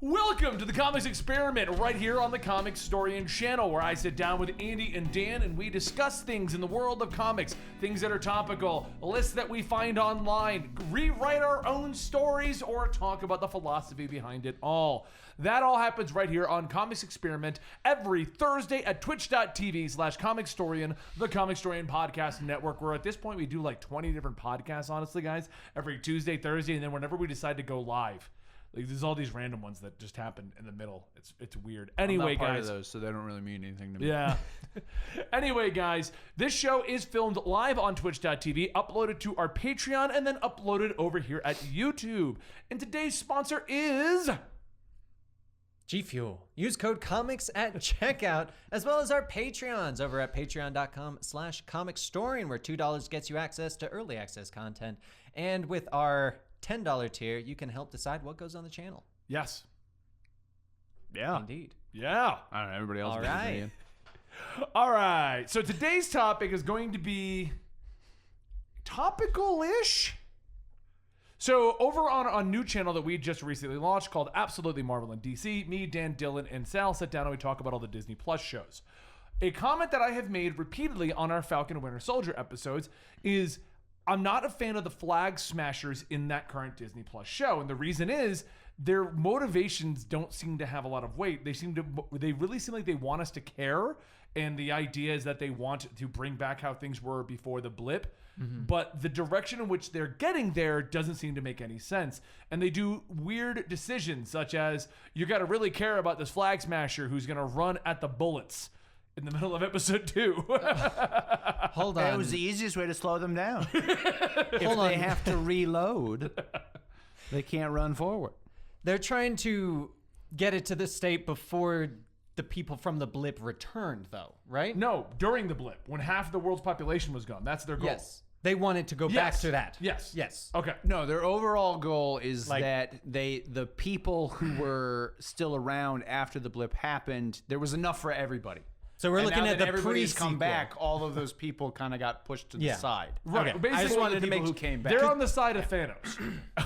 Welcome to the Comics Experiment right here on the Comicstorian channel, where I sit down with Andy and Dan and we discuss things in the world of comics, things that are topical, lists that we find online, rewrite our own stories, or talk about the philosophy behind it all. That all happens right here on Comics Experiment every Thursday at twitch.tv/Comicstorian, the Comicstorian podcast network, where at this point we do like 20 different podcasts, honestly, guys, every Tuesday, Thursday, and then whenever we decide to go live. Like, there's all these random ones that just happen in the middle. It's weird. Anyway, I'm not part guys, of those, so they don't really mean anything to me. Yeah. Anyway, guys, this show is filmed live on twitch.tv, uploaded to our Patreon, and then uploaded over here at YouTube. And today's sponsor is G Fuel. Use code COMICS at checkout, as well as our Patreons over at patreon.com/Comicstorian, where $2 gets you access to early access content. And with our $10 tier, you can help decide what goes on the channel. Yes. Yeah. Indeed. Yeah. I don't know. Everybody else. All right. All right. So today's topic is going to be topical-ish. So over on a new channel that we just recently launched called Absolutely Marvel and DC, me, Dan, Dylan, and Sal sit down and we talk about all the Disney Plus shows. A comment that I have made repeatedly on our Falcon and Winter Soldier episodes is I'm not a fan of the flag smashers in that current Disney Plus show. And the reason is their motivations don't seem to have a lot of weight. They really seem like they want us to care. And the idea is that they want to bring back how things were before the blip. Mm-hmm. But the direction in which they're getting there doesn't seem to make any sense. And they do weird decisions, such as you got to really care about this flag smasher who's going to run at the bullets in the middle of episode 2. Hold on. It was the easiest way to slow them down. If they have to reload, they can't run forward. They're trying to get it to the state before the people from the blip returned, though, right? No, during the blip, when half the world's population was gone. That's their goal. Yes. They wanted to go back to that. Yes. Yes. Okay. No, their overall goal is that the people who were still around after the blip happened, there was enough for everybody. So we're looking at the everybody's pre-sequel. come back. All of those people kind of got pushed to the side. Right. Okay. Basically, I just wanted to make who came back. they're on the side of Thanos.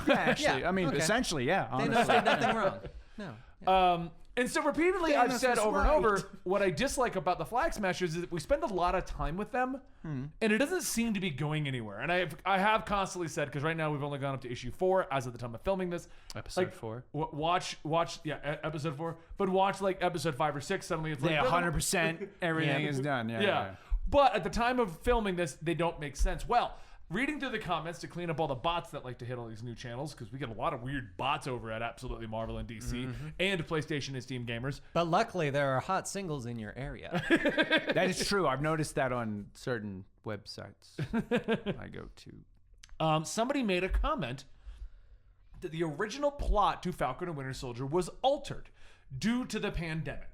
Yeah, actually, Yeah, I mean, okay. essentially, yeah. They Honestly. did nothing wrong. No. And so repeatedly, I've Thanos said was over and right. over, what I dislike about the Flag Smashers is that we spend a lot of time with them, and it doesn't seem to be going anywhere. And I have constantly said, because right now we've only gone up to issue 4 as of the time of filming this. Episode 4. Watch, episode 4. But watch like episode 5 or 6. Suddenly it's like Yeah, 100%. Everything is done. Yeah. But at the time of filming this, they don't make sense. Well, reading through the comments to clean up all the bots that like to hit all these new channels, because we get a lot of weird bots over at Absolutely Marvel and DC and PlayStation and Steam gamers. But luckily, there are hot singles in your area. That is true. I've noticed that on certain websites I go to. Somebody made a comment that the original plot to Falcon and Winter Soldier was altered due to the pandemic.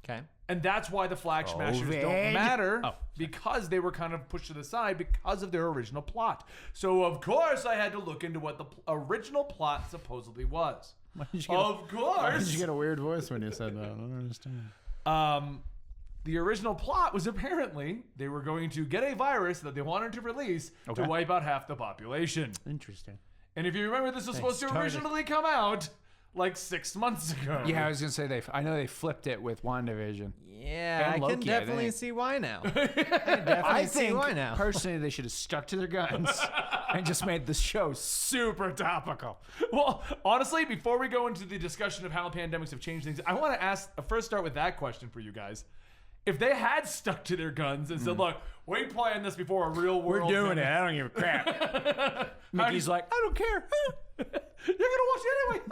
Okay. And that's why the Flag Smashers don't matter, because they were kind of pushed to the side because of their original plot. So, of course, I had to look into what the original plot supposedly was. Of course! Why did you get a weird voice when you said that? I don't understand. The original plot was apparently they were going to get a virus that they wanted to release to wipe out half the population. Interesting. And if you remember, this was supposed to originally come out like 6 months ago. Yeah, I was going to say, I know they flipped it with WandaVision. Yeah, And I can Loki, I definitely think. see why now. I definitely see why now. Personally, they should have stuck to their guns and just made the show super topical. Well, honestly, before we go into the discussion of how pandemics have changed things, I want to first start with that question for you guys. If they had stuck to their guns and said, look, we planned this before a real world. We're doing it. I don't give a crap. Mickey's like, I don't care. You're going to watch it anyway.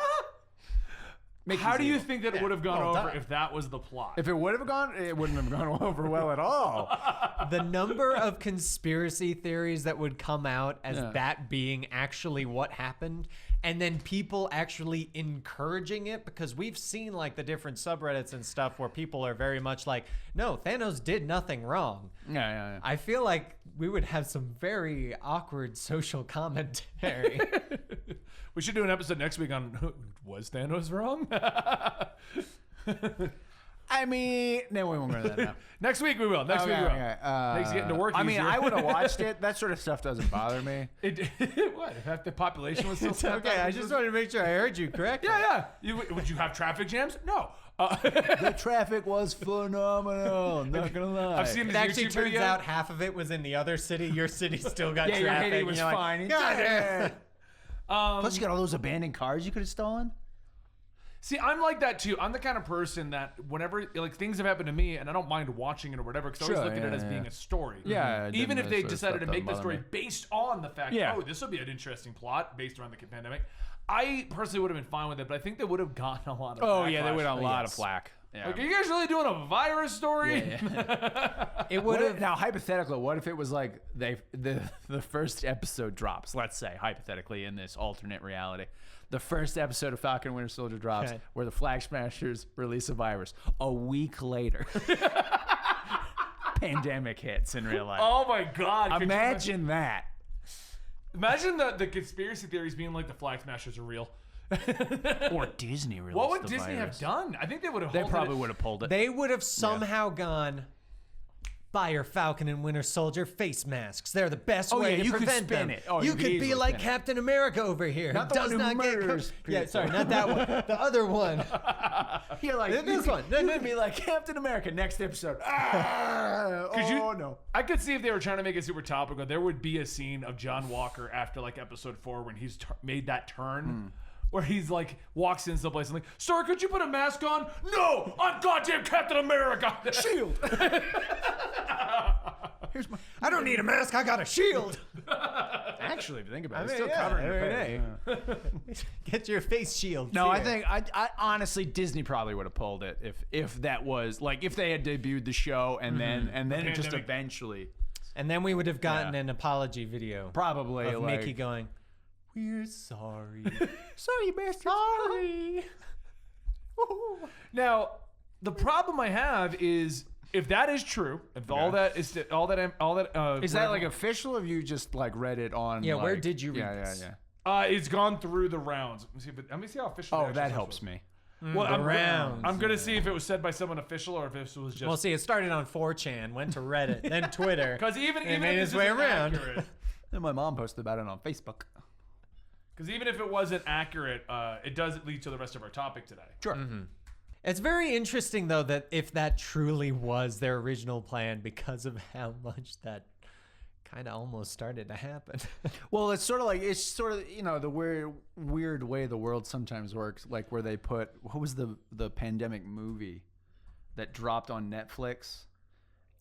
How do you think that it would have gone over if that was the plot? If it would have gone, it wouldn't have gone over well at all. The number of conspiracy theories that would come out as that being actually what happened, and then people actually encouraging it, because we've seen like the different subreddits and stuff where people are very much like, no, Thanos did nothing wrong. Yeah. I feel like we would have some very awkward social commentary. We should do an episode next week on was Thanos wrong? I I mean, no, we won't go to that now. Next week we will. Next week we will. Okay. Makes getting to work I mean, easier. I would have watched it. That sort of stuff doesn't bother me. What? If half the population was still It's okay. I just wanted to make sure I heard you correctly. Yeah. Would you have traffic jams? No. The traffic was phenomenal. I'm not gonna lie. I've seen It this actually YouTube turns video. out half of it was in the other city. Your city still got Yeah, traffic. your Haiti was You're like, fine. God, yeah. Plus, you got all those abandoned cars you could have stolen. See, I'm like that too. I'm the kind of person that whenever like things have happened to me, and I don't mind watching it or whatever, because I always Sure, look at it yeah, as yeah. being a story. Yeah, Even if they sort of decided stuff to make the doesn't story bother based on the fact, Yeah. oh, this will be an interesting plot based around the pandemic, I personally would have been fine with it, but I think they would have gotten a lot of. Oh yeah, they backlash. would have a lot of flack. Yeah. Like, are you guys really doing a virus story? It would have. Now, hypothetically, what if it was like the first episode drops? Let's say hypothetically, in this alternate reality, the first episode of Falcon and Winter Soldier drops, Okay. where the Flag Smashers release a virus. A week later, pandemic hits in real life. Oh my God! Could you Imagine that. Imagine the conspiracy theories being like the Flag Smashers are real. Or Disney released What would the Disney virus. have done? I think they would have. They halted probably it. would have pulled it. They would have somehow gone. Buy your Falcon and Winter Soldier face masks. They're the best Oh, way yeah, to you could prevent spin them. it. Oh, you you could could be easily like spin it. Captain America over here. Not who the one does who not get murders Yeah, people. sorry, not that one. The other one. You're like This you one. Could, you could be like Captain America next episode. Ah, you- no. I could see if they were trying to make it super topical, there would be a scene of John Walker after like episode 4 when he's made that turn. Where he's like walks in someplace and like, sir, could you put a mask on? No, I'm goddamn Captain America. Shield. Here's my. I don't need a mask. I got a shield. Actually, if you think about it, I it's mean, still yeah, covering your every face. Get your face shield. No, I here. think I honestly Disney probably would have pulled it if that was like if they had debuted the show and then it just Pandemic. eventually And then we would have gotten Yeah. an apology video probably of like Mickey going, "We're sorry." sorry, bastard. Sorry. Now, the problem I have is if that is true, if all that is all that Is that like official? Or have you just like read it on? Yeah, where like- did you read yeah, this? Yeah, it's gone through the rounds. Let me see how official. yeah. the Oh, actual that source helps was. me. Well, The rounds. I'm gonna see if it was said by someone official or if this was just. Well, see, it started on 4chan, went to Reddit, then Twitter. Because even and made if its this way isn't around. accurate, Then my mom posted about it on Facebook. because even if it wasn't accurate, it does lead to the rest of our topic today. Sure. It's very interesting, though, that if that truly was their original plan, because of how much that kind of almost started to happen. Well, it's sort of the weird way the world sometimes works, like where they put what was the pandemic movie that dropped on Netflix,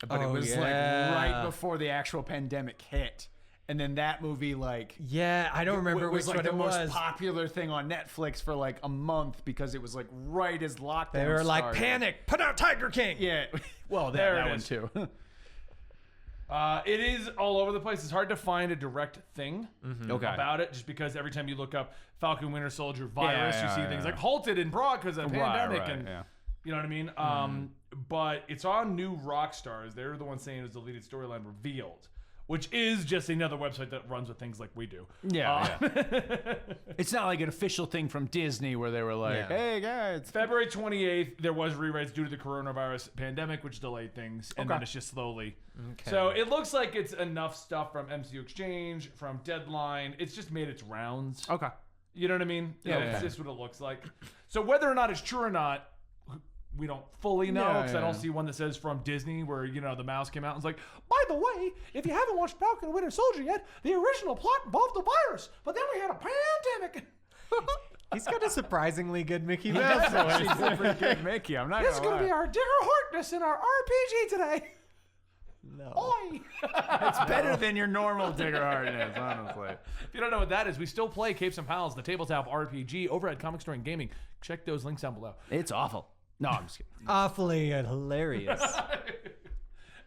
but it Oh, was yeah. like right before the actual pandemic hit, and then that movie like Yeah, I don't remember was which like one the it most was. popular thing on Netflix for like a month because it was like right as lockdown. They were like, started. "Panic! Put out Tiger King!" Yeah, well, There that it one is. too. It is all over the place. It's hard to find a direct thing Okay. about it, just because every time you look up Falcon Winter Soldier virus, Yeah, you see yeah, things yeah. like halted and brought because of pandemic, right, and yeah. you know what I mean. But it's on New Rockstars. They're the ones saying it was deleted storyline revealed, which is just another website that runs with things like we do. Yeah, It's not like an official thing from Disney where they were like, Yeah. "Hey guys." February 28th, there was rewrites due to the coronavirus pandemic, which delayed things, and then it's just slowly. Okay. So it looks like it's enough stuff from MCU Exchange, from Deadline. It's just made its rounds. Okay. You know what I mean? Yeah, It's yeah. just what it looks like. So whether or not it's true or not, we don't fully know, Yeah, because I yeah. don't see one that says from Disney where, the mouse came out and was like, by the way, if you haven't watched Falcon and Winter Soldier yet, the original plot involved the virus, but then we had a pandemic. He's got a surprisingly good Mickey Mouse voice. She's a pretty good Mickey. I'm not This is gonna going to be lie. our Digger Harkness in our RPG today. No. Oi! It's better than your normal Digger Harkness, honestly. If you don't know what that is, we still play Capes and Pals, the tabletop RPG, over at Comicstorian Gaming. Check those links down below. It's awful. No, I'm just kidding. Awfully hilarious.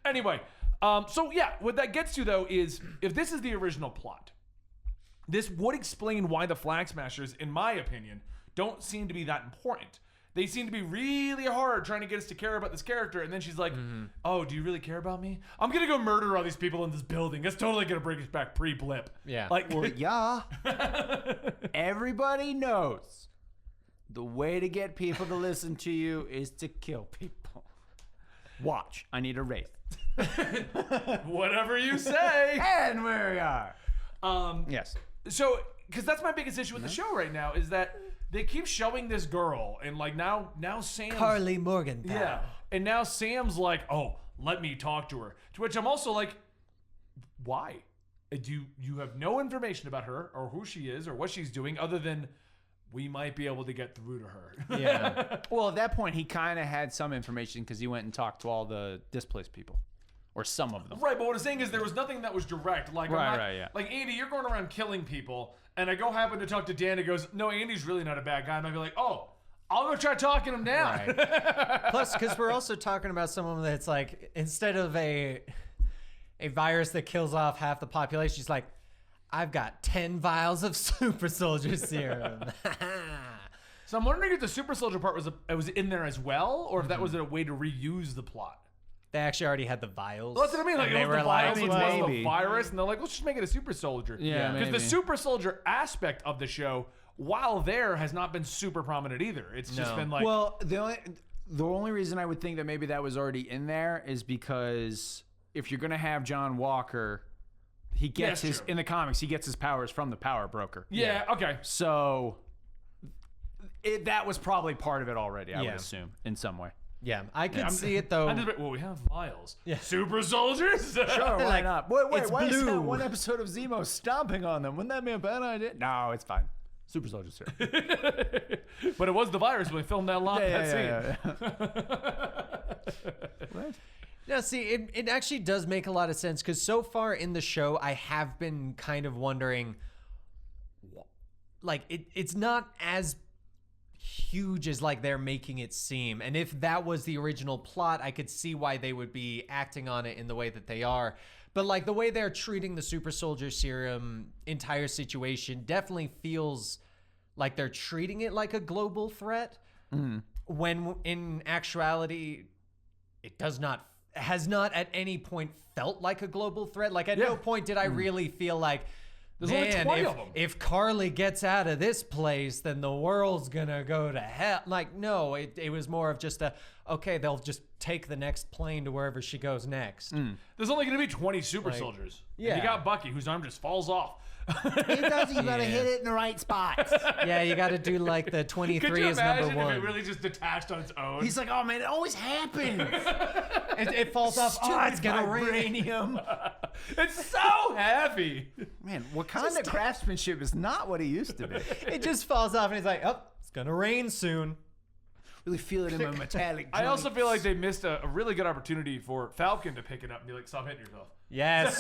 Anyway, so yeah, what that gets to though is if this is the original plot, this would explain why the Flag Smashers, in my opinion, don't seem to be that important. They seem to be really hard trying to get us to care about this character, and then she's like, "Oh, do you really care about me? I'm gonna go murder all these people in this building. That's totally gonna bring us back pre-blip." Yeah. like Well, yeah. Everybody knows the way to get people to listen to you is to kill people. Watch. I need a wraith. Whatever you say. And where we are. Yes. So, because that's my biggest issue with the show right now is that they keep showing this girl, and like now Sam's Carly Morgenthau. Yeah, and now Sam's like, oh, let me talk to her. To which I'm also like, why? Do you have no information about her or who she is or what she's doing other than we might be able to get through to her? Yeah. Well, at that point, he kind of had some information because he went and talked to all the displaced people. Or some of them. Right, but what I'm saying is there was nothing that was direct. Like, Right, like, Andy, you're going around killing people, and I go happen to talk to Dan, and goes, no, Andy's really not a bad guy. And I'd be like, oh, I'll go try talking him down. Right. Plus, because we're also talking about someone that's like, instead of a virus that kills off half the population, she's like, I've got 10 vials of super soldier serum. So I'm wondering if the super soldier part was in there as well, or if that was a way to reuse the plot. They actually already had the vials. Well, that's what I mean. Like, and it was the vials, like, it was maybe. the virus, and they're like, let's just make it a super soldier. Yeah, because the maybe. super soldier aspect of the show, while there, has not been super prominent either. It's just been like, well, the only reason I would think that maybe that was already in there is because if you're gonna have John Walker, he gets That's true. in the comics, he gets his powers from the power broker. yeah, okay. So that was probably part of it already, I would Yeah. assume, in some way. Yeah, I could see it though. Well, we have vials. Yeah. Super soldiers? Sure, Why like, not? Wait, it's why is that blue. one episode of Zemo stomping on them? Wouldn't that be a bad idea? No, it's fine. Super soldiers here. But it was the virus when we filmed that scene. yeah. What? No, see, it actually does make a lot of sense because so far in the show, I have been kind of wondering, like, it's not as huge as like they're making it seem. And if that was the original plot, I could see why they would be acting on it in the way that they are. But like the way they're treating the super soldier serum entire situation definitely feels like they're treating it like a global threat when in actuality it has not at any point felt like a global threat. Like at no point did I really feel like, There's only 20 of them. if Carly gets out of this place, then the world's gonna go to hell. Like, no, it was more of just okay, they'll just take the next plane to wherever she goes next. There's only going to be 20 super soldiers. yeah. And you got Bucky, whose arm just falls off. It does. You gotta hit it in the right spots. Yeah, you got to do like the Could 23 you is imagine number if one. it really just detached on its own? He's like, oh man, it always happens. It falls off. Oh, it's gonna rain. Vibranium. It's so heavy. Man, Wakanda craftsmanship is not what it used to be. It just falls off, and he's like, oh, it's gonna rain soon. Really feel it in my metallic. I also feel like they missed a really good opportunity for Falcon to pick it up and be like, stop hitting yourself. Yes.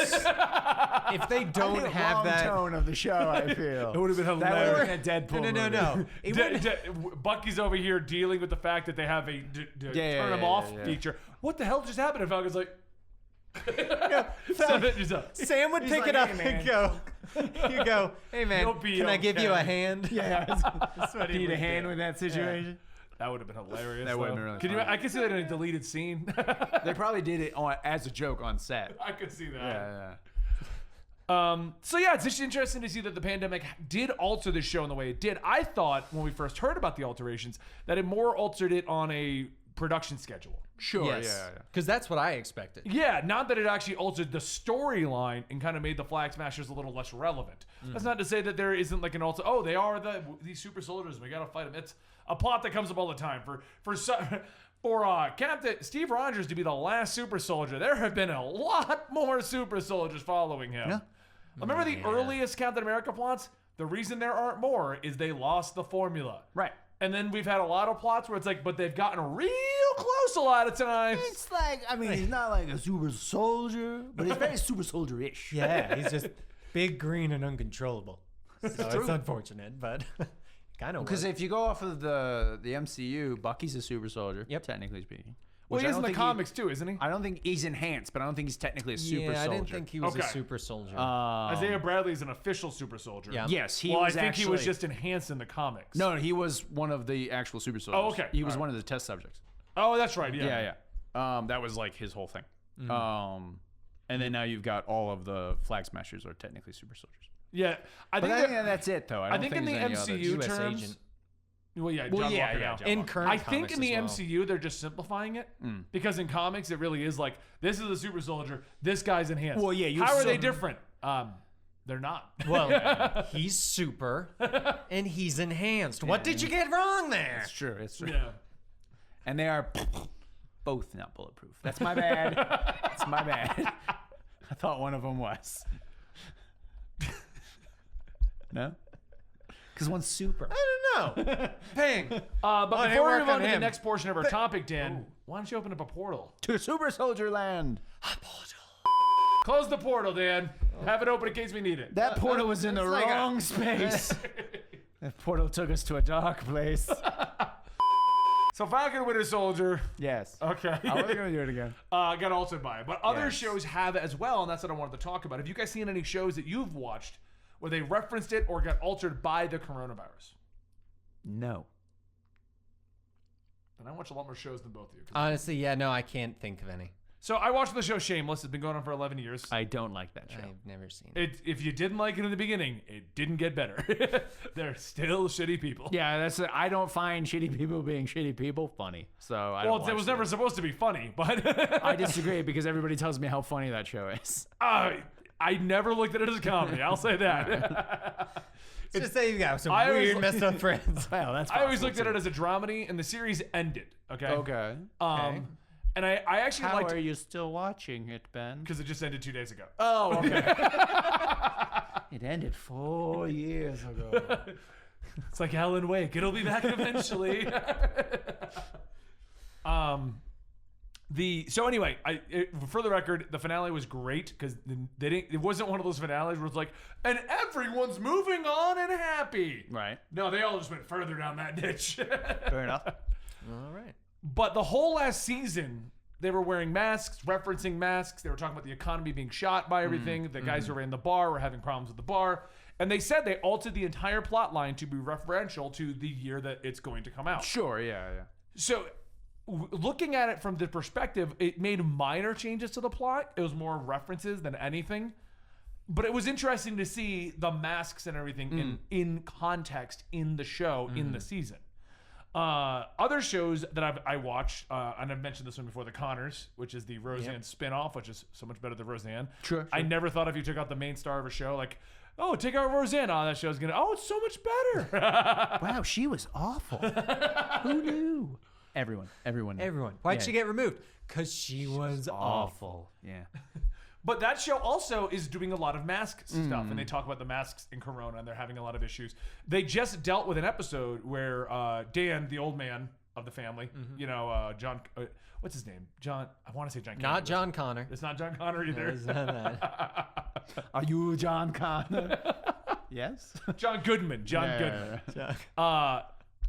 If they don't have that. tone of the show, I feel. It would have been That hilarious. would have been a Deadpool No. movie. It would- Bucky's over here dealing with the fact that they have a turn him off feature. What the hell just happened? And Falcon's like, stop hitting yourself. Sam would pick like, it up "Hey, and go. You go, hey man, You'll be can I give you a okay." hand? Yeah, That's what he need a would hand do. with that situation. That would have been hilarious. That would have though. been really Can you? funny. I can see that in a deleted scene. They probably did it as a joke on set. I could see that. Yeah. So yeah, it's just interesting to see that the pandemic did alter the show in the way it did. I thought when we first heard about the alterations that it more altered it on a production schedule. Sure. Yes. Because that's what I expected. Yeah, not that it actually altered the storyline and kind of made the Flag Smashers a little less relevant. That's not to say that there isn't like an alter. Oh, they are these super soldiers. And we gotta fight them. It's a plot that comes up all the time. For Captain Steve Rogers to be the last super soldier, there have been a lot more super soldiers following him. Yeah. Remember the earliest Captain America plots? The reason there aren't more is they lost the formula. Right. And then we've had a lot of plots where it's like, but they've gotten real close a lot of times. It's like, I mean, he's not like a super soldier, but he's very super soldier-ish. Yeah, he's just big, green, and uncontrollable. So it's unfortunate, but kind of. Because if you go off of the MCU, Bucky's a super soldier, technically speaking. Well, Which he I is in don't the think comics too, isn't he? I don't think he's enhanced, but I don't think he's technically a super soldier. I didn't think he was a Okay. super soldier. Isaiah Bradley is an official super soldier. Yeah. Yes, he Well, was I think he was actually- just enhanced in the comics. No, he was one of the actual super soldiers. Oh, okay. He was All right. one of the test subjects. Oh, that's right. Yeah. Yeah. That was like his whole thing. And then now you've got all of the Flag Smashers are technically super soldiers. Yeah. I But think I that- think that's it, though. I think in the there's any others. MCU US terms. agent. Well, yeah, Well, John yeah, Walker yeah, now. John In Walker. current I think in the comics as well. MCU they're just simplifying it because in comics it really is like this is a super soldier, this guy's enhanced. Well, yeah, How are they different? They're not. Well, he's super and he's enhanced. What did you get wrong there? It's true. It's true. Yeah. And they are both not bulletproof. That's my bad. That's my bad. I thought one of them was. No? Because one's super. I don't know. Ping. But Well, it before we worked move on on to the him. next portion of our topic, Dan, why don't you open up a portal? To Super Soldier Land. Close the portal, Dan. Have it open in case we need it. That portal was in the it's like a- wrong space. That portal took us to a dark place. So Falcon Winter Soldier. Yes. Okay. I wasn't going to do it again. Got altered by it. But other Yes. shows have it as well, and that's what I wanted to talk about. Have you guys seen any shows that you've watched where they referenced it or got altered by the coronavirus? No. And I watch a lot more shows than both of you. Honestly, yeah, no, I can't think of any. So I watched the show Shameless. It's been going on for 11 years. I don't like that show. I've never seen it. If you didn't like it in the beginning, it didn't get better. They're still shitty people. Yeah, I don't find shitty people being shitty people funny. So I don't Well, it was watch never it. supposed to be funny, but I disagree because everybody tells me how funny that show is. I never looked at it as a comedy. I'll say that. It's just say you got some I always weird, like- messed up friends. Well, that's I always possible, looked at too. it as a dramedy, and the series ended. Okay. Okay. And I actually How liked are it you still watching it, Ben? because it just ended 2 days ago. Oh, okay. It ended 4 years ago. It's like Alan Wake. It'll be back eventually. So anyway, for the record, the finale was great because they didn't. It wasn't one of those finales where it's like, and everyone's moving on and happy. Right. No, they all just went further down that ditch. Fair enough. All right. But the whole last season, they were wearing masks, referencing masks. They were talking about the economy being shot by everything. The guys who ran the bar were having problems with the bar. And they said they altered the entire plot line to be referential to the year that it's going to come out. Sure, yeah. So, looking at it from the perspective, it made minor changes to the plot. It was more references than anything. But it was interesting to see the masks and everything in context in the show, in the season. Other shows that I watched, and I've mentioned this one before, The Connors, which is the Roseanne spinoff, which is so much better than Roseanne. Sure. I never thought if you took out the main star of a show, like, oh, take out Roseanne, oh, that show's gonna, oh, it's so much better. Wow, she was awful. Who knew? Everyone. Why'd Yeah. she get removed? Because she was awful. Yeah. But that show also is doing a lot of mask stuff, and they talk about the masks in Corona, and they're having a lot of issues. They just dealt with an episode where Dan, the old man of the family, John, what's his name? John, I want to say John. Not Kennedy. John Connor. It's not John Connor either. It's not that. Are you John Connor? Yes. John Goodman. Goodman.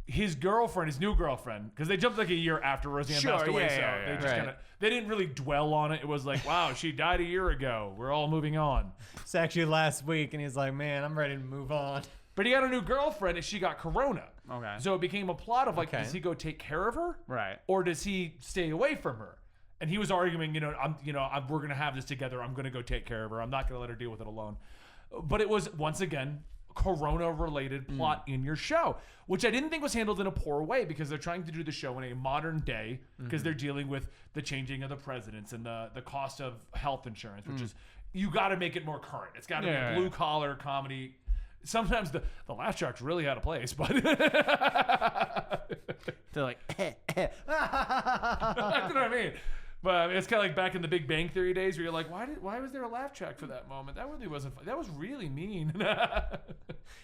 His girlfriend, his new girlfriend, because they jumped like a year after Roseanne passed away, they just Right. kind of they didn't really dwell on it. It was like, wow, she died a year ago. We're all moving on. It's actually last week, and he's like, man, I'm ready to move on. But he had a new girlfriend, and she got Corona. Okay. So it became a plot of like, Okay. does he go take care of her, Right. or does he stay away from her? And he was arguing, we're gonna have this together. I'm gonna go take care of her. I'm not gonna let her deal with it alone. But it was once again Corona-related plot in your show, which I didn't think was handled in a poor way because they're trying to do the show in a modern day because they're dealing with the changing of the presidents and the cost of health insurance, which is you got to make it more current. It's got to be a blue collar comedy. Sometimes the laugh tracks really out of place, but They're like, that's what I mean. But it's kind of like back in the Big Bang Theory days where you're like, why was there a laugh track for that moment? That really wasn't fun. That was really mean.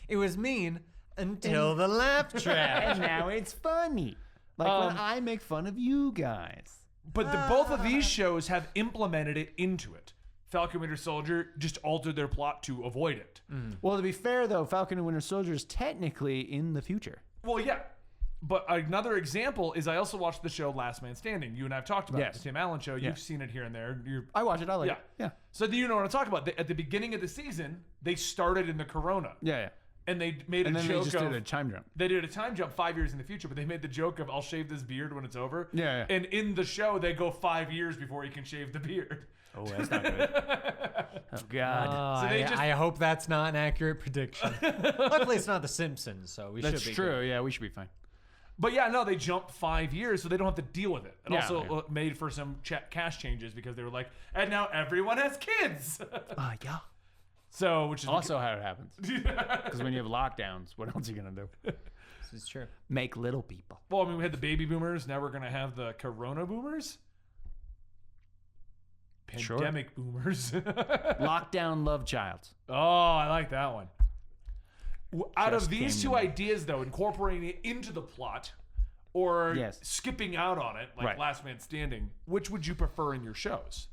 It was mean until the laugh track. and now it's funny. Like when I make fun of you guys. But both of these shows have implemented it into it. Falcon Winter Soldier just altered their plot to avoid it. Well, to be fair, though, Falcon and Winter Soldier is technically in the future. Well, yeah. But another example is I also watched the show Last Man Standing. You and I have talked about it, Yes. the Tim Allen show. You've seen it here and there. I watch it. I like Yeah. it. Yeah. So do you know what I'm talking about? At the beginning of the season, they started in the Corona. Yeah. And they made And a then they joke just of... did a time jump. They did a time jump 5 years in the future, but they made the joke of I'll shave this beard when it's over. Yeah. And in the show, they go 5 years before he can shave the beard. Oh, that's not good. Oh, God. So they just- I hope that's not an accurate prediction. Luckily, it's not The Simpsons, so we That's should be true. good. Yeah, we should be fine. But yeah, no, they jumped 5 years, so they don't have to deal with it. It Yeah, also yeah. made for some cash changes because they were like, and now everyone has kids. Yeah. So, which is Also how it happens. Because when you have lockdowns, what else are you going to do? This is true. Make little people. well, I mean, we had the baby boomers. Now we're gonna have the Corona boomers, Sure. pandemic boomers. Lockdown love child. Oh, I like that one. Out Just of these came two to me. ideas, though, incorporating it into the plot or Yes. skipping out on it, like Right. Last Man Standing, which would you prefer in your shows?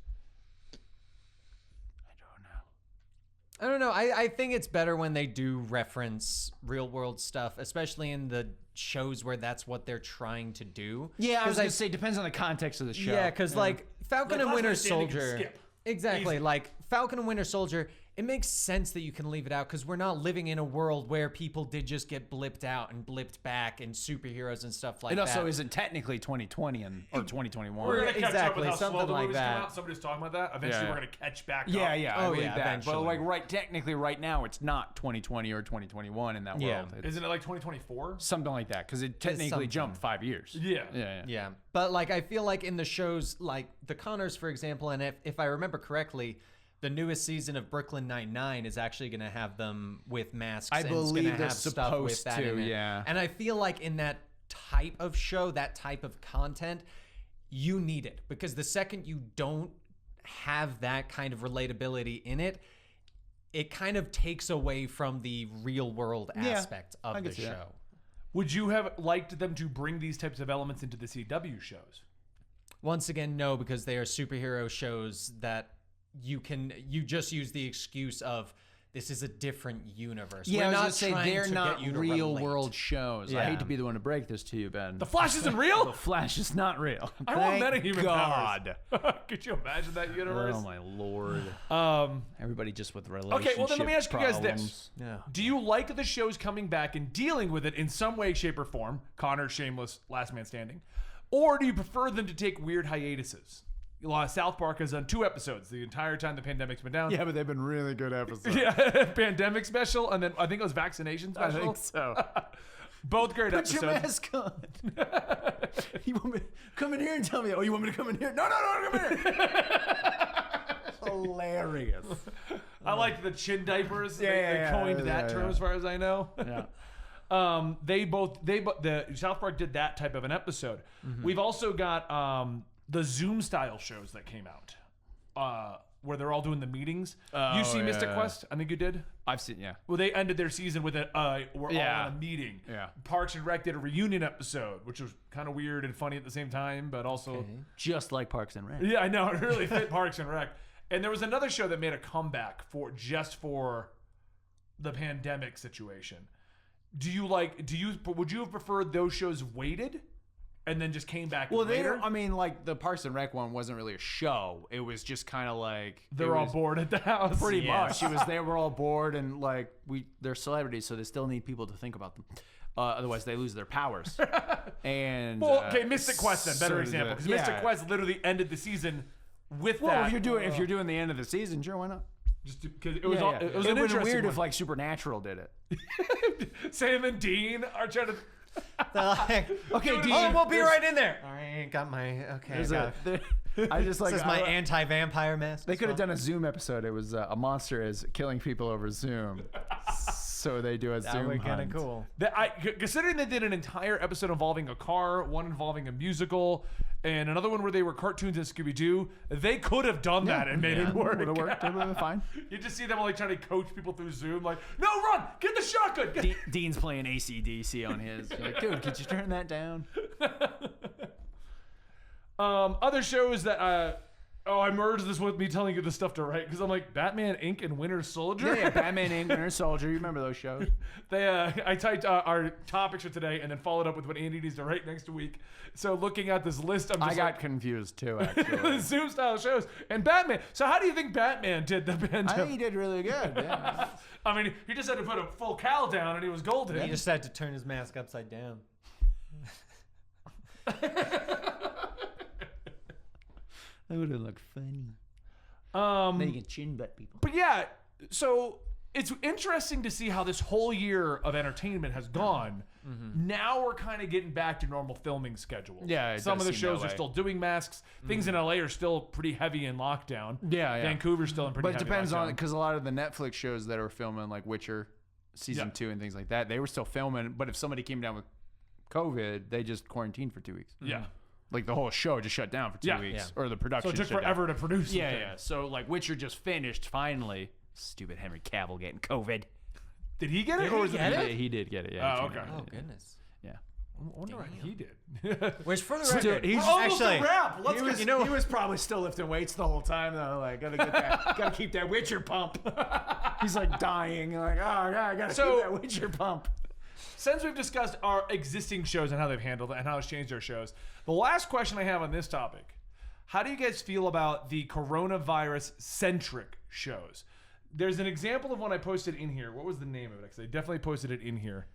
I don't know. I think it's better when they do reference real world stuff, especially in the shows where that's what they're trying to do. Yeah, I was 'Cause going to say, depends on the context of the show. Yeah, because like Falcon Like, and Last Winter Man Standing can Soldier. skip. Exactly. Easy. Like Falcon and Winter Soldier, it makes sense that you can leave it out because we're not living in a world where people did just get blipped out and blipped back and superheroes and stuff like It that. also isn't technically 2020 or 2021. We're gonna catch up Exactly, with how slow something the like movies come that. out. Somebody's talking about that. Eventually, Yeah. we're gonna catch back Yeah, up. yeah, I Oh, believe yeah, that. eventually. But like technically right now, it's not 2020 or 2021 in that Yeah. world. It's Isn't it like 2024? something like that because it technically something. jumped 5 years. Yeah. Yeah. Yeah, but like I feel like in the shows like The Connors, for example, and if I remember correctly, the newest season of Brooklyn Nine-Nine is actually going to have them with masks. I and it's believe gonna they're have stuff with supposed that to, in it. yeah. And I feel like in that type of show, that type of content, you need it because the second you don't have that kind of relatability in it, it kind of takes away from the real world aspect I of can the see that. show. Would you have liked them to bring these types of elements into the CW shows? Once again, no, because they are superhero shows that you just use the excuse of this is a different universe. Yeah, We're I was not gonna say trying they're to not get you to real relate. world shows. I Yeah. hate to be the one to break this to you, Ben. The Flash isn't real. The Flash is not real. I want Thank metahuman God. powers. Could you imagine that universe? Oh my lord. Everybody just with relationship Okay, well then let me ask you guys this. problems. Yeah. Do you like the shows coming back and dealing with it in some way, shape, or form? Connor, Shameless, Last Man Standing. Or do you prefer them to take weird hiatuses? South Park has done 2 episodes the entire time the pandemic's been down. Yeah, but they've been really good episodes. Yeah, pandemic special, and then I think it was vaccination I special. think so. Both great Put episodes. your mask on. You want me come in here and tell me? Oh, you want me to come in here? No, come in here. Hilarious. I like the chin diapers. Yeah, they yeah, coined yeah, that yeah, term yeah. as far as I know. Yeah. The South Park did that type of an episode. We've also got the Zoom style shows that came out, where they're all doing the meetings. You see Mystic yeah. Quest? I think you did. I've seen, yeah. Well, they ended their season with we're all Yeah. on a meeting. Yeah. Parks and Rec did a reunion episode, which was kind of weird and funny at the same time, but also Just like Parks and Rec. yeah, I know it really fit Parks and Rec. And there was another show that made a comeback for the pandemic situation. Would you have preferred those shows waited and then just came back Well, later? I mean, like the Parks and Rec one wasn't really a show. It was just kind of like They're all bored at the house. Pretty Yeah. much. They were all bored and like they're celebrities, so they still need people to think about them. Otherwise, they lose their powers. And Well, okay, Mystic Quest then, better so example, because yeah. Mystic Quest literally ended the season with Well, that. if you're doing the end of the season, sure, why not? just because it was Yeah, all, yeah. it was It an would be interesting weird one. if like Supernatural did it. Sam and Dean are trying to. They're like, Okay, Dean. oh, we'll be right in there. I ain't got my There's I just like This is my anti-vampire mask. They could have done a Zoom episode. It was a monster is killing people over Zoom. So they do a That Zoom would be kind of hunt. cool. Considering they did an entire episode involving a car, one involving a musical, and another one where they were cartoons and Scooby-Doo, they could have done that and made it work. Would have worked. It would have been fine. You just see them like trying to coach people through Zoom, like, no, run, get the shotgun. Dean's playing AC/DC on his. You're like, dude, could you turn that down? Other shows that I merged this with me telling you the stuff to write because I'm like Batman Inc. and Winter Soldier. Yeah, Batman and Winter Soldier. You remember those shows? I typed our topics for today and then followed up with what Andy needs to write next week. So looking at this list, I'm just I got confused too, actually. Zoom style shows and Batman. So how do you think Batman did the I pandemic? think he did really good. Yeah. I mean, he just had to put a full cowl down and he was golden. He just had to turn his mask upside down. That would have looked funny. They can chin butt people. But yeah, so it's interesting to see how this whole year of entertainment has gone. Now we're kind of getting back to normal filming schedules. Yeah, it some does of the seem shows that are way. still doing masks. Things in LA are still pretty heavy in lockdown. Yeah, yeah. Vancouver's still in pretty But it heavy depends lockdown. on, because a lot of the Netflix shows that are filming, like Witcher season 2 and things like that, they were still filming. But if somebody came down with COVID, they just quarantined for 2 weeks. Yeah. Like the whole show just shut down for 2 weeks, or the So production. it took shut down. forever to produce. Yeah, the yeah. thing. So like Witcher just finished finally. Stupid Henry Cavill getting COVID. Did he get it? Did or he was get it? He did get it. Yeah. Oh, he okay. came Oh out, yeah. goodness. Yeah. I wonder what he did. Which for the Dude, record, he's We're almost actually a wrap. Let's He get, was, you know- he was probably still lifting weights the whole time though. Like, gotta keep that Witcher pump. He's like dying. Like, oh yeah, I gotta So- keep that Witcher pump. Since we've discussed our existing shows and how they've handled it and how it's changed our shows, the last question I have on this topic: how do you guys feel about the coronavirus-centric shows? There's an example of one I posted in here. What was the name of it? Because I definitely posted it in here.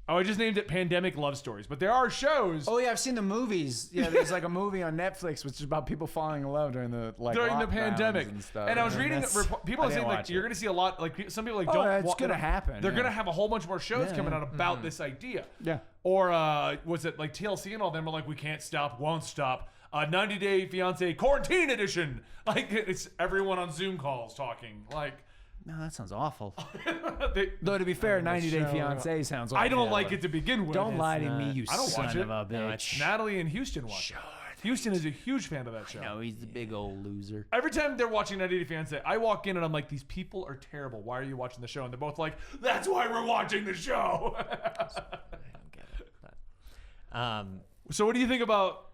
Oh, I just named it Pandemic Love Stories. But there are shows Oh yeah, I've seen the movies. Yeah, there's like a movie on Netflix which is about people falling in love during the during the lockdowns pandemic. and stuff. And I was reading that's- people I are saying didn't like watch you're it. going to see a lot like some people like Oh, don't. it's gonna happen, They're yeah. going to have a whole bunch more shows Yeah, coming yeah. out about this idea. Yeah. Or was it like TLC and all them are like we can't stop, won't stop. 90 Day Fiance Quarantine Edition. Like it's everyone on Zoom calls talking. Like No, that sounds awful. they, Though to be fair, 90 Day show. Fiance sounds awful. I don't like it to begin with. Don't lie to not. me, you I don't son watch it. of a bitch. No, it's Natalie and Houston watch it. Houston is a huge fan of that show. No, he's the big old loser. Every time they're watching 90 Day Fiancé, I walk in and I'm like, these people are terrible. Why are you watching the show? And they're both like, that's why we're watching the show. I don't get it. But, So what do you think about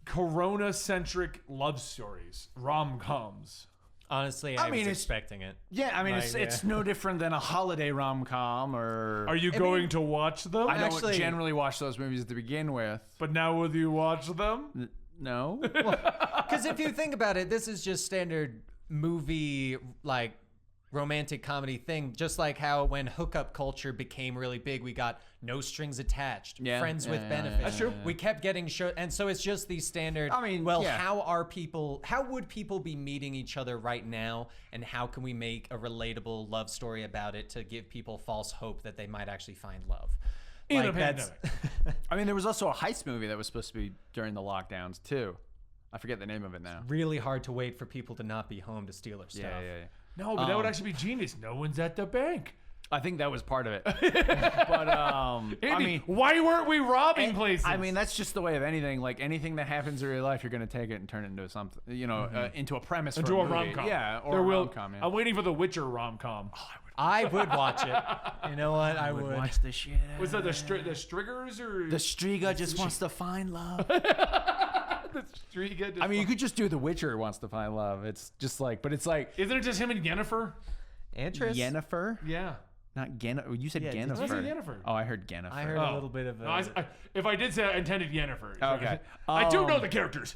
Corona-centric love stories, rom-coms? honestly, I I mean, was it's- expecting it. Yeah, I mean, Like, it's no different than a holiday rom-com or... Are you going to watch them? I don't Actually- generally watch those movies to begin with. But now will you watch them? No. Because if you think about it, this is just standard movie, like romantic comedy thing. Just like how when hookup culture became really big, we got No Strings Attached, Yeah, Friends with yeah, Benefits. That's true. We kept getting show, and so it's just these standard. I mean, well, yeah. how would people be meeting each other right now, and how can we make a relatable love story about it to give people false hope that they might actually find love? In a that's- pandemic. I mean, there was also a heist movie that was supposed to be during the lockdowns, too. I forget the name of it now. really hard to wait for people to not be home to steal their stuff. Yeah. No, but that would actually be genius. No one's at the bank. I think that was part of it. But, Andy, I mean... why weren't we robbing places? I mean, that's just the way of anything. Like, anything that happens in real life, you're going to take it and turn it into something, you know, into a premise into for a movie. rom-com. Yeah, or There a will- rom-com, yeah. I'm waiting for the Witcher rom-com. I would watch it. You know what? I would. watch the shit out Was that the Striggers or The Striga just wants to find love. the Striga? I mean, you could just do The Witcher wants to find love. It's just like, but it's like Isn't it just him and Yennefer? Antris? Yennefer, Yeah. not Yennefer. You said Yeah, did you Yennefer. say Yennefer? Oh, I heard Yennefer. I heard Oh. a little bit of a. No, if I did say I intended Yennefer. Okay. I do know the characters.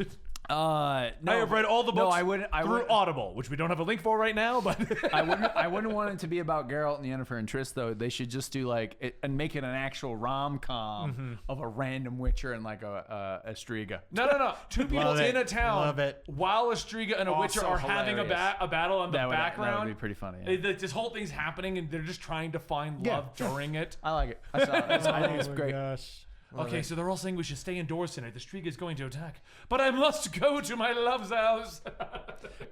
No, I have read all the books No, I wouldn't. I through wouldn't. Audible, which we don't have a link for right now, but I wouldn't want it to be about Geralt and Yennefer and Triss though. They should just do like it, and make it an actual rom-com of a random Witcher and like a Striga. No. Two people Love it. in a town Love it. while a Striga and a Witcher Also are having a hilarious. battle on the That would background. be pretty funny. Yeah. This whole thing's happening, and they're just trying to find Yeah. love during it. I like it. I saw it. I think it's Oh my great. gosh. Okay, so they're all saying we should stay indoors tonight. The Striga is going to attack, but I must go to my love's house.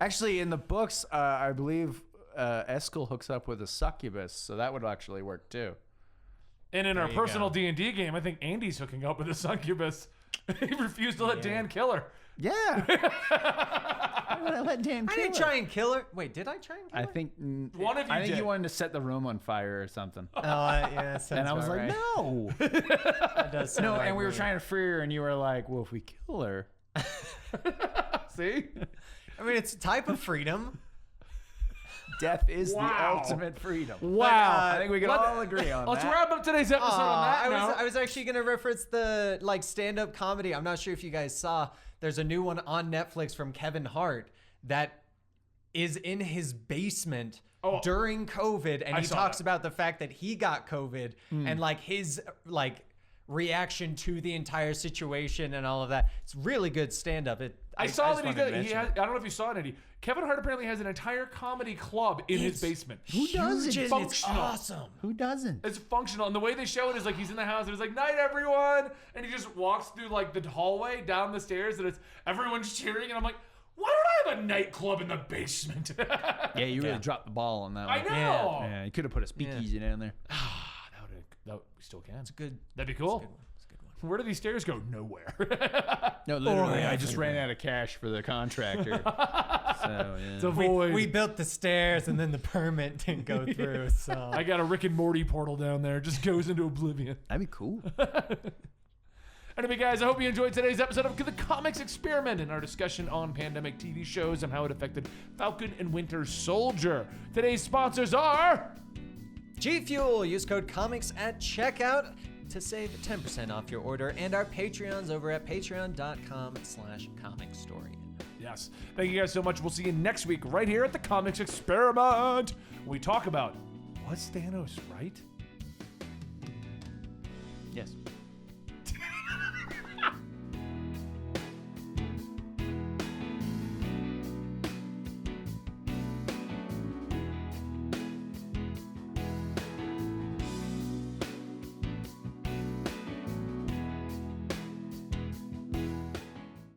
Actually, in the books, I believe Eskel hooks up with a succubus, so that would actually work too. And in our you personal go. D&D game, I think Andy's hooking up with a succubus. He refused to let Dan kill her. Yeah. I'm gonna let Dan I kill didn't her. try and kill her. Wait, did I try and kill I her? think One of you I think did. you wanted to set the room on fire or something. Oh, yeah, that sounds And I was about like, right. no. That does sound No, right and we were to me. trying to free her, and you were like, well, if we kill her. See? I mean, it's a type of freedom. Death is Wow. the ultimate freedom. Wow. I think we can all agree on Let's that. wrap up today's episode on that I note. was actually gonna reference the like stand-up comedy. I'm not sure if you guys saw. There's a new one on Netflix from Kevin Hart that is in his basement during COVID, and I he saw talks that. about the fact that he got COVID and like his like reaction to the entire situation and all of that. It's really good stand-up. I saw just that he wanted to did. mention I it. don't know if you saw it, Eddie. Kevin Hart apparently has an entire comedy club in his basement. Who doesn't? Huge, and it's Functional. awesome. Who doesn't? It's functional, and the way they show it is like he's in the house and it's like night everyone, and he just walks through like the hallway down the stairs and it's everyone's cheering, and I'm like, why don't I have a nightclub in the basement? Yeah, you really dropped the ball on that one. I know. Yeah, you could have put a speakeasy down there. That we still can. It's good. That'd be cool. Where do these stairs go? Nowhere. No, literally, I just ran out of cash for the contractor. So, yeah. It's a void. We built the stairs and then the permit didn't go through. So I got a Rick and Morty portal down there. Just goes into oblivion. That'd be cool. Anyway, guys, I hope you enjoyed today's episode of The Comics Experiment and our discussion on pandemic TV shows and how it affected Falcon and Winter Soldier. Today's sponsors are... G Fuel. Use code COMICS at checkout to save 10% off your order, and our Patreons over at patreon.com/Comicstorian. Yes. Thank you guys so much. We'll see you next week right here at The Comics Experiment. We talk about, was Thanos right? Yes.